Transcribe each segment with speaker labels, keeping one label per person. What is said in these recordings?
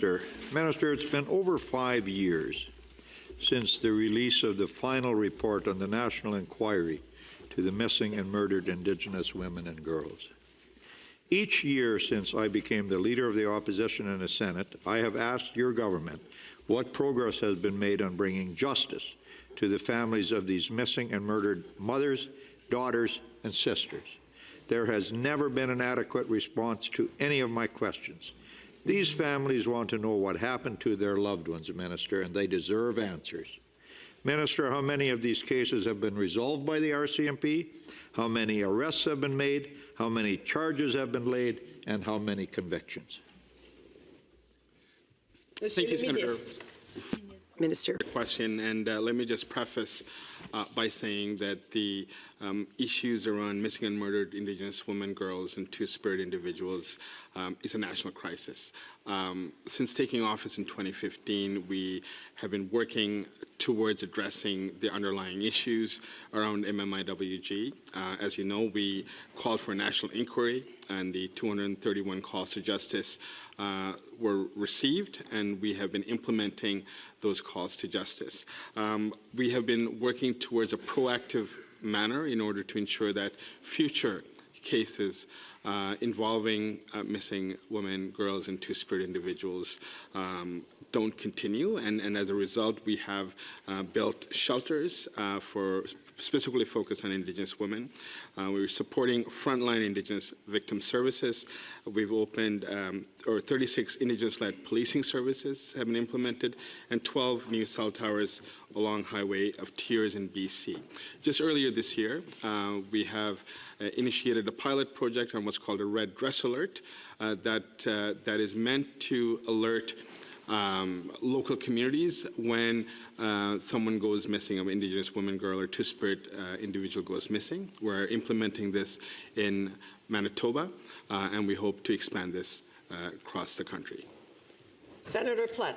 Speaker 1: Minister. Minister, it's been over 5 years since the release of the final report on the National Inquiry to the missing and murdered Indigenous women and girls. Each year since I became the Leader of the Opposition in the Senate, I have asked your government what progress has been made on bringing justice to the families of these missing and murdered mothers, daughters, and sisters. There has never been an adequate response to any of my questions. These families want to know what happened to their loved ones, Minister, and they deserve answers. Minister, how many of these cases have been resolved by the RCMP? How many arrests have been made? How many charges have been laid? And how many convictions?
Speaker 2: Thank you, Senator.
Speaker 3: Minister.
Speaker 2: Question, and let me just preface by saying that the issues around missing and murdered Indigenous women, girls, and Two-Spirit individuals is a national crisis. Since taking office in 2015, we have been working towards addressing the underlying issues around MMIWG. As you know, we called for a national inquiry, and the 231 calls to justice were received, and we have been implementing those calls to justice. We have been working towards a proactive manner in order to ensure that future cases involving missing women, girls, and Two-Spirit individuals don't continue, and as a result, we have built shelters for specifically focused on Indigenous women. We're supporting frontline Indigenous victim services. We've opened 36 Indigenous-led policing services have been implemented, and 12 new cell towers along Highway of Tears in BC. Just earlier this year, we have initiated a pilot project on what's called a Red Dress Alert that is meant to alert local communities when someone goes missing, an Indigenous woman, girl, or Two-Spirit individual goes missing. We're implementing this in Manitoba, and we hope to expand this across the country.
Speaker 3: Senator Platt.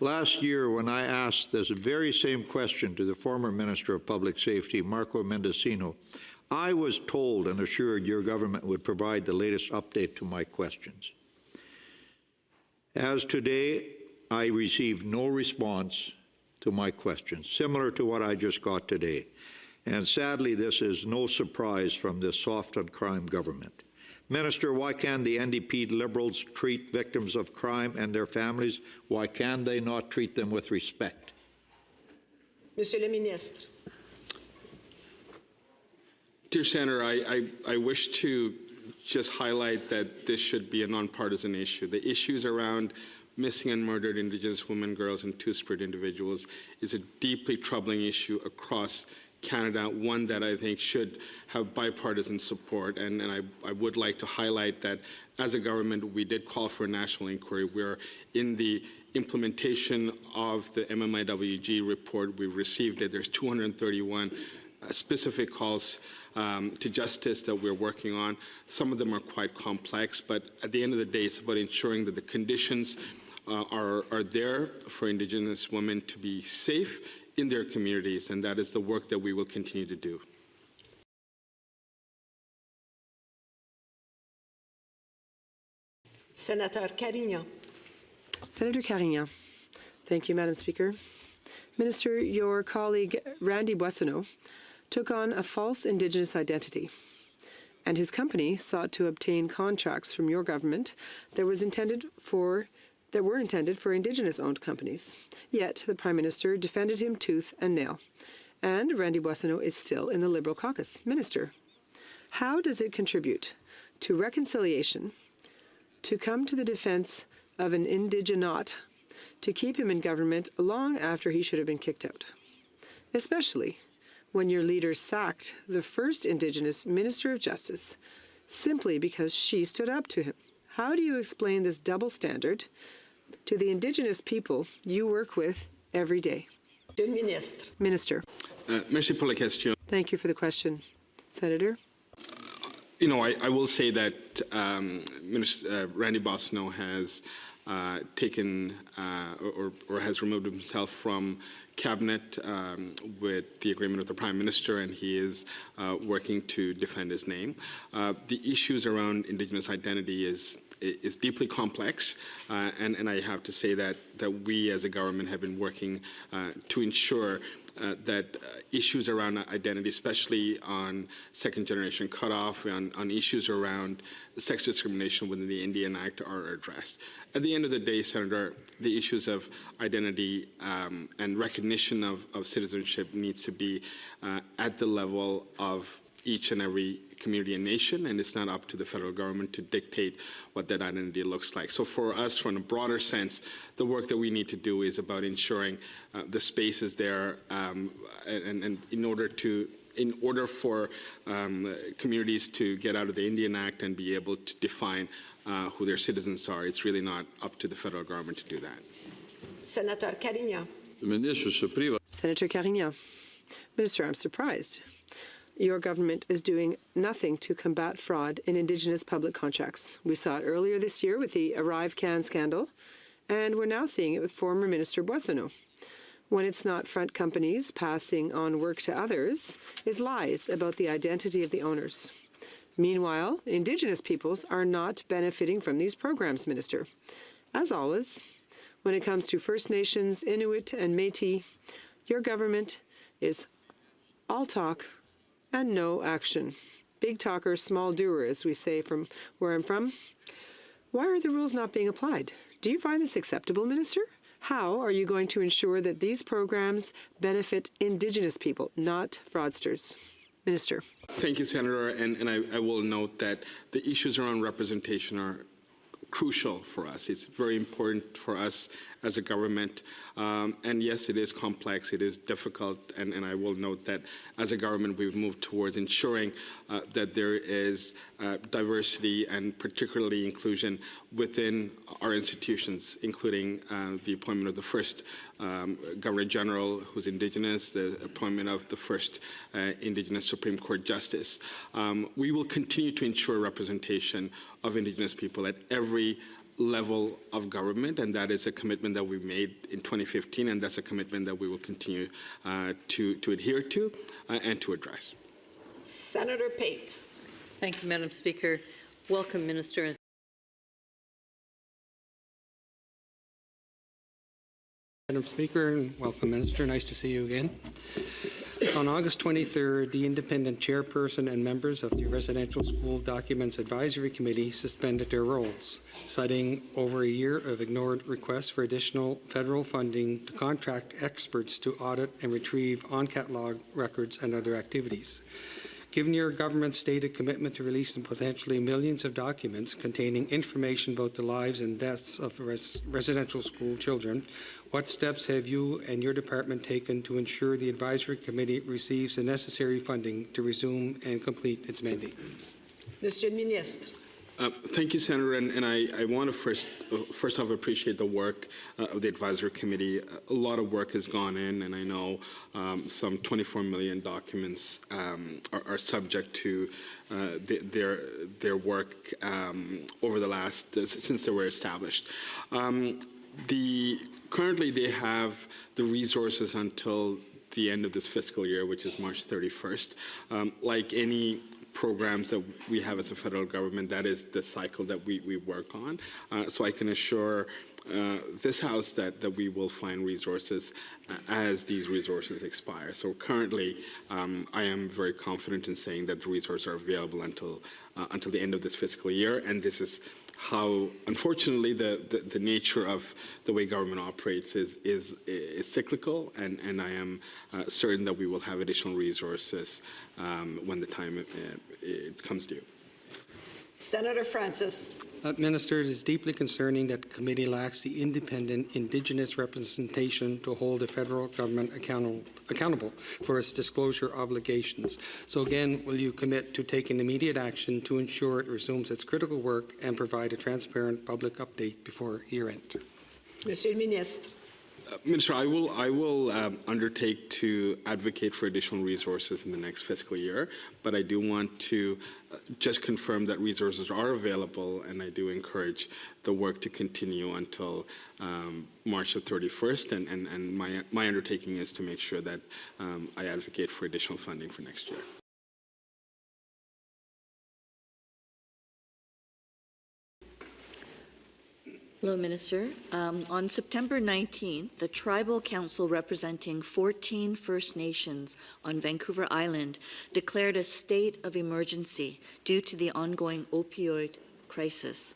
Speaker 1: Last year, when I asked this very same question to the former Minister of Public Safety, Marco Mendocino, I was told and assured your government would provide the latest update to my questions. As today, I received no response to my questions, similar to what I just got today. And sadly, this is no surprise from this soft-on-crime government. Minister, why can the NDP Liberals treat victims of crime and their families? Why can they not treat them with respect?
Speaker 3: Monsieur le Ministre.
Speaker 2: Dear Senator, I wish to just highlight that this should be a nonpartisan issue. The issues around missing and murdered Indigenous women, girls, and Two-Spirit individuals is a deeply troubling issue across Canada, one that I think should have bipartisan support. And I would like to highlight that as a government, we did call for a national inquiry. We're in the implementation of the MMIWG report. We've received it. There's 231 specific calls to justice that we're working on. Some of them are quite complex, but at the end of the day, it's about ensuring that the conditions are there for Indigenous women to be safe in their communities, and that is the work that we will continue to do.
Speaker 3: Senator Carignan.
Speaker 4: Senator Carignan. Thank you, Madam Speaker. Minister, your colleague Randy Boissonneau took on a false Indigenous identity, and his company sought to obtain contracts from your government that were intended for Indigenous-owned companies. Yet the Prime Minister defended him tooth and nail, and Randy Boissonneau is still in the Liberal caucus. Minister, how does it contribute to reconciliation to come to the defense of an Indigenaut to keep him in government long after he should have been kicked out, especially when your leader sacked the first Indigenous Minister of Justice simply because she stood up to him? How do you explain this double standard to the Indigenous people you work with every day? Minister.
Speaker 2: Merci pour la question.
Speaker 4: Thank you for the question. Senator.
Speaker 2: You know, I will say that Randy Boissonneau has taken or has removed himself from cabinet with the agreement of the Prime Minister, and he is working to defend his name. The issues around Indigenous identity is is deeply complex, and I have to say that we as a government have been working to ensure that issues around identity, especially on second-generation cutoff, on issues around sex discrimination within the Indian Act are addressed. At the end of the day, Senator, the issues of identity and recognition of citizenship needs to be at the level of each and every community and nation, and it's not up to the federal government to dictate what that identity looks like. So for us, from a broader sense, the work that we need to do is about ensuring the space is there, and in order for communities to get out of the Indian Act and be able to define who their citizens are, it's really not up to the federal government to do that.
Speaker 3: Senator Carignan.
Speaker 4: Senator Carignan. Minister, I'm surprised. Your government is doing nothing to combat fraud in Indigenous public contracts. We saw it earlier this year with the Arrive Can scandal, and we're now seeing it with former Minister Boissonnault. When it's not front companies passing on work to others, is lies about the identity of the owners. Meanwhile, Indigenous peoples are not benefiting from these programs, Minister. As always, when it comes to First Nations, Inuit, and Métis, your government is all talk and no action. Big talker, small doer, as we say from where I'm from. Why are the rules not being applied? Do you find this acceptable, Minister? How are you going to ensure that these programs benefit Indigenous people, not fraudsters? Minister.
Speaker 2: Thank you, Senator. And I will note that the issues around representation are crucial for us. It's very important for us as a government. And yes, it is complex, it is difficult, and I will note that as a government we've moved towards ensuring that there is diversity and particularly inclusion within our institutions, including the appointment of the first Governor General who's Indigenous, the appointment of the first Indigenous Supreme Court Justice. We will continue to ensure representation of Indigenous people at every level of government, and that is a commitment that we made in 2015, and that's a commitment that we will continue to adhere to and to address.
Speaker 3: Senator Pate.
Speaker 5: Thank you, Madam Speaker. Welcome, Minister.
Speaker 6: Madam Speaker, and welcome, Minister. Nice to see you again. On August 23rd, the independent chairperson and members of the Residential School Documents Advisory Committee suspended their roles, citing over a year of ignored requests for additional federal funding to contract experts to audit and retrieve on-catalog records and other activities. Given your government's stated commitment to releasing potentially millions of documents containing information about the lives and deaths of residential school children, what steps have you and your department taken to ensure the advisory committee receives the necessary funding to resume and complete its mandate?
Speaker 3: Monsieur le Ministre.
Speaker 2: Thank you, Senator, and I want to first off appreciate the work of the advisory committee. A lot of work has gone in, and I know some 24 million documents are subject to their work over the last since they were established. Currently, they have the resources until the end of this fiscal year, which is March 31st. Like any programs that we have as a federal government, that is the cycle that we work on. So I can assure this House that we will find resources as these resources expire. So currently, I am very confident in saying that the resources are available until the end of this fiscal year, and this is how, unfortunately, the nature of the way government operates is cyclical, and I am certain that we will have additional resources when the time it comes due.
Speaker 3: Senator Francis.
Speaker 6: Minister, it is deeply concerning that the committee lacks the independent Indigenous representation to hold the federal government accountable for its disclosure obligations. So again, will you commit to taking immediate action to ensure it resumes its critical work and provide a transparent public update before year-end?
Speaker 3: Monsieur le Ministre.
Speaker 2: Minister, I will undertake to advocate for additional resources in the next fiscal year, but I do want to just confirm that resources are available, and I do encourage the work to continue until March 31st, and my undertaking is to make sure that I advocate for additional funding for next year.
Speaker 7: Hello, Minister. On September 19th, the Tribal Council representing 14 First Nations on Vancouver Island declared a state of emergency due to the ongoing opioid crisis.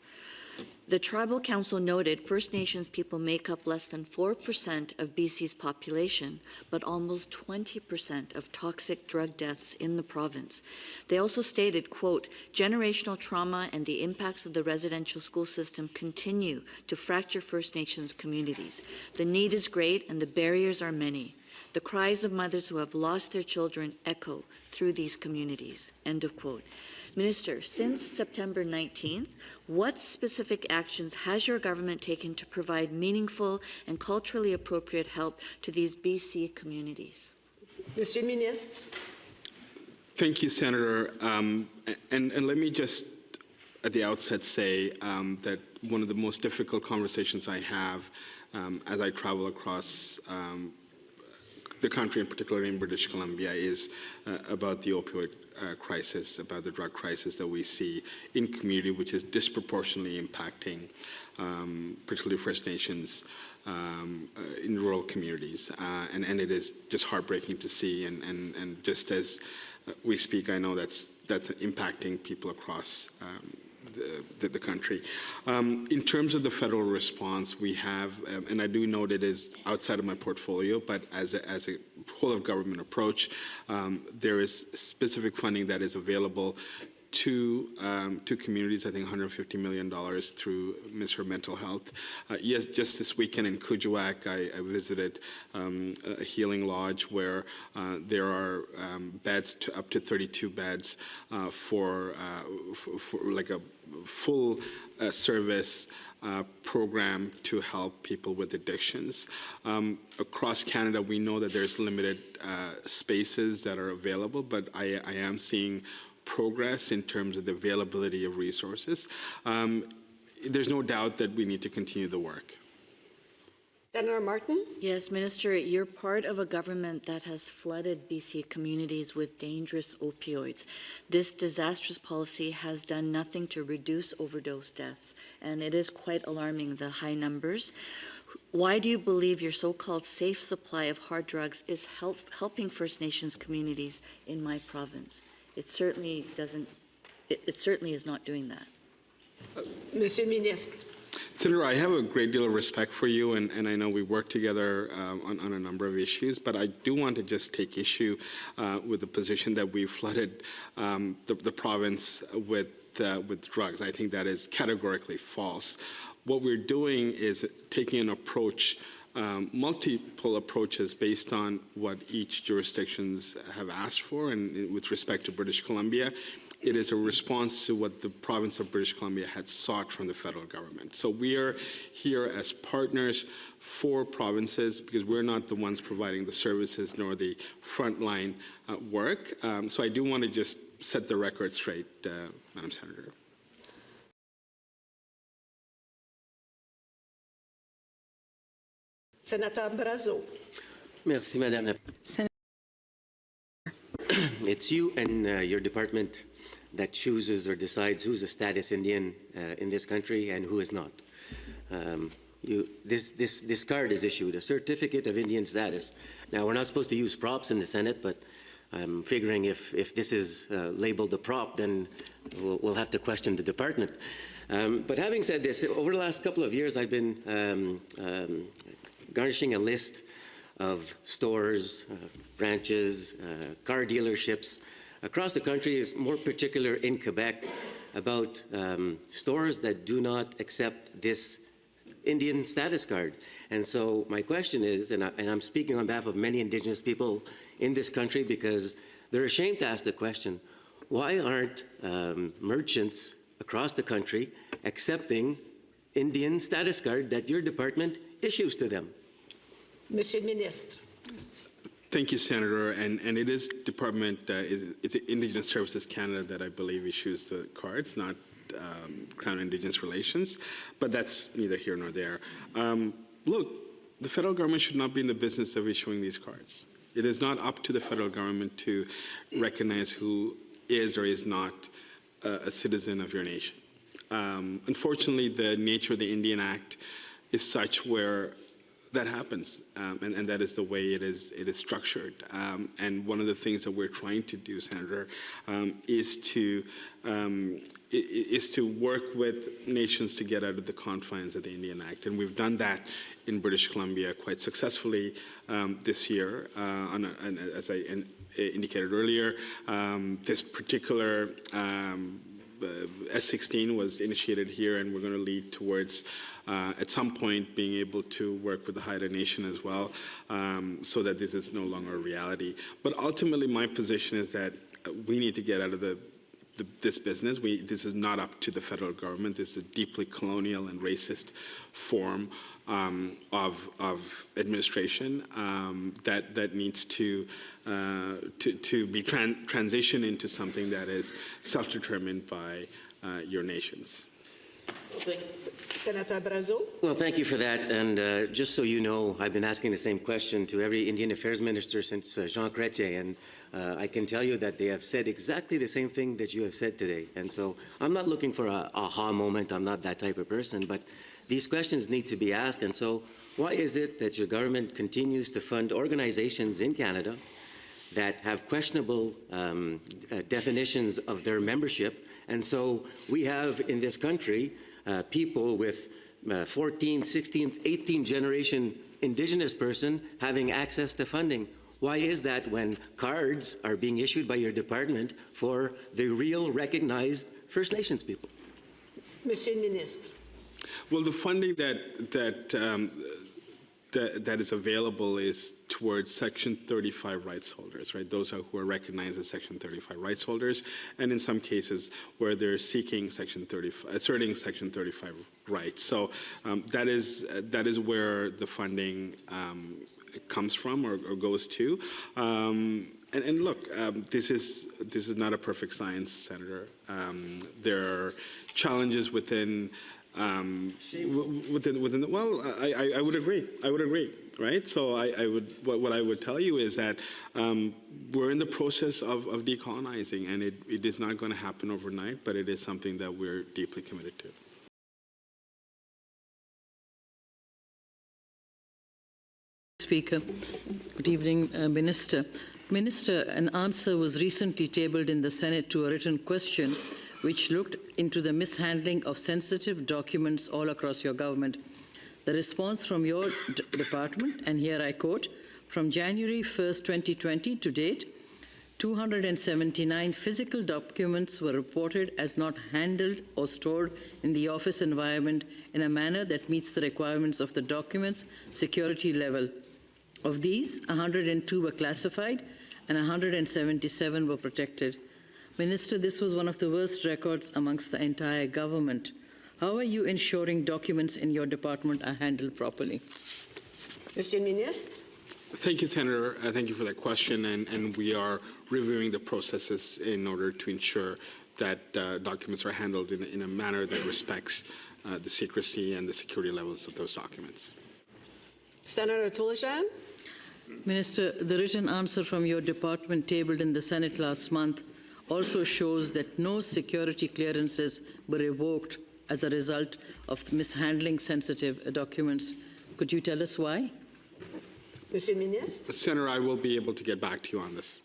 Speaker 7: The Tribal Council noted First Nations people make up less than 4% of BC's population, but almost 20% of toxic drug deaths in the province. They also stated, quote, generational trauma and the impacts of the residential school system continue to fracture First Nations communities. The need is great and the barriers are many. The cries of mothers who have lost their children echo through these communities, end of quote. Minister, since September 19th, what specific actions has your government taken to provide meaningful and culturally appropriate help to these BC communities?
Speaker 3: Monsieur le Ministre.
Speaker 2: Thank you, Senator. And let me just at the outset say that one of the most difficult conversations I have as I travel across the country, and particularly in British Columbia, is about the opioid crisis, about the drug crisis that we see in community, which is disproportionately impacting particularly First Nations in rural communities. And it is just heartbreaking to see. And just as we speak, I know that's impacting people across the country. In terms of the federal response, we have, and I do note it is outside of my portfolio, but as a whole of government approach, there is specific funding that is available to communities, I think $150 million through Ministry of Mental Health. Yes, just this weekend in Kuujjuaq, I visited a healing lodge where there are beds up to 32 beds for like a full service program to help people with addictions. Across Canada, we know that there's limited spaces that are available, but I am seeing progress in terms of the availability of resources. There's no doubt that we need to continue the work.
Speaker 3: Senator Martin.
Speaker 7: Yes, Minister, you're part of a government that has flooded BC communities with dangerous opioids. This disastrous policy has done nothing to reduce overdose deaths, and it is quite alarming, the high numbers. Why do you believe your so-called safe supply of hard drugs is helping First Nations communities in my province? It certainly doesn't. It certainly is not doing that.
Speaker 3: Monsieur le Ministre.
Speaker 2: Senator, I have a great deal of respect for you, and I know we work together on a number of issues, but I do want to just take issue with the position that we flooded the province with drugs. I think that is categorically false. What we're doing is taking an approach, multiple approaches based on what each jurisdictions have asked for, and with respect to British Columbia, it is a response to what the province of British Columbia had sought from the federal government. So we are here as partners for provinces because we're not the ones providing the services nor the frontline work. So I do want to just set the record straight, Madam Senator.
Speaker 3: Senator Brazeau.
Speaker 8: Merci, Madame la
Speaker 4: Senator.
Speaker 8: It's you and your department that chooses or decides who's a status Indian in this country and who is not. This card is issued, a certificate of Indian status. Now, we're not supposed to use props in the Senate, but I'm figuring if this is labeled a prop, then we'll have to question the department. But having said this, over the last couple of years, I've been garnishing a list of stores, branches, car dealerships across the country, more particular in Quebec, about stores that do not accept this Indian status card. And so my question is, and I'm speaking on behalf of many Indigenous people in this country because they're ashamed to ask the question, why aren't merchants across the country accepting Indian status card that your department issues to them?
Speaker 3: Monsieur le Ministre.
Speaker 2: Thank you, Senator. And it is Department, it's Indigenous Services Canada that I believe issues the cards, not Crown Indigenous Relations. But that's neither here nor there. Look, the federal government should not be in the business of issuing these cards. It is not up to the federal government to recognize who is or is not a citizen of your nation. Unfortunately, the nature of the Indian Act is such where that happens, and that is the way it is structured. And one of the things that we're trying to do, Senator, is to work with nations to get out of the confines of the Indian Act. And we've done that in British Columbia quite successfully this year. As I indicated earlier, this particular S16 was initiated here, and we're going to lead towards, at some point, being able to work with the Haida Nation as well, so that this is no longer a reality. But ultimately, my position is that we need to get out of this business. This is not up to the federal government. This is a deeply colonial and racist form of administration that needs to be transitioned into something that is self-determined by your nations.
Speaker 3: Senator Brazo.
Speaker 8: Well, thank you for that. And just so you know, I've been asking the same question to every Indian Affairs Minister since Jean Chrétien, and I can tell you that they have said exactly the same thing that you have said today. And so I'm not looking for a aha moment. I'm not that type of person, but these questions need to be asked. And so why is it that your government continues to fund organizations in Canada that have questionable definitions of their membership? And so we have in this country people with 14th, 16th, 18th generation Indigenous person having access to funding. Why is that when cards are being issued by your department for the real recognized First Nations people?
Speaker 3: Monsieur le Ministre.
Speaker 2: Well, the funding that is available is towards Section 35 rights holders, right? Those who are recognized as Section 35 rights holders, and in some cases where they're seeking asserting Section 35 rights. So that is where the funding comes from or goes to. And look, this is not a perfect science, Senator. There are challenges within. I would agree. Right. So what I would tell you is that we're in the process of decolonizing, and it is not going to happen overnight, but it is something that we're deeply committed to.
Speaker 5: Speaker. Good evening, Minister. Minister, an answer was recently tabled in the Senate to a written question which looked into the mishandling of sensitive documents all across your government. The response from your department, and here I quote, from January 1st, 2020 to date, 279 physical documents were reported as not handled or stored in the office environment in a manner that meets the requirements of the document's security level. Of these, 102 were classified and 177 were protected. Minister, this was one of the worst records amongst the entire government. How are you ensuring documents in your department are handled properly?
Speaker 3: Monsieur le Ministre.
Speaker 2: Thank you, Senator. Thank you for that question. And we are reviewing the processes in order to ensure that documents are handled in a manner that respects the secrecy and the security levels of those documents.
Speaker 3: Senator Tulajan.
Speaker 5: Minister, the written answer from your department tabled in the Senate last month also shows that no security clearances were revoked as a result of mishandling sensitive documents. Could you tell us why?
Speaker 3: Monsieur le Ministre.
Speaker 2: Senator, I will be able to get back to you on this.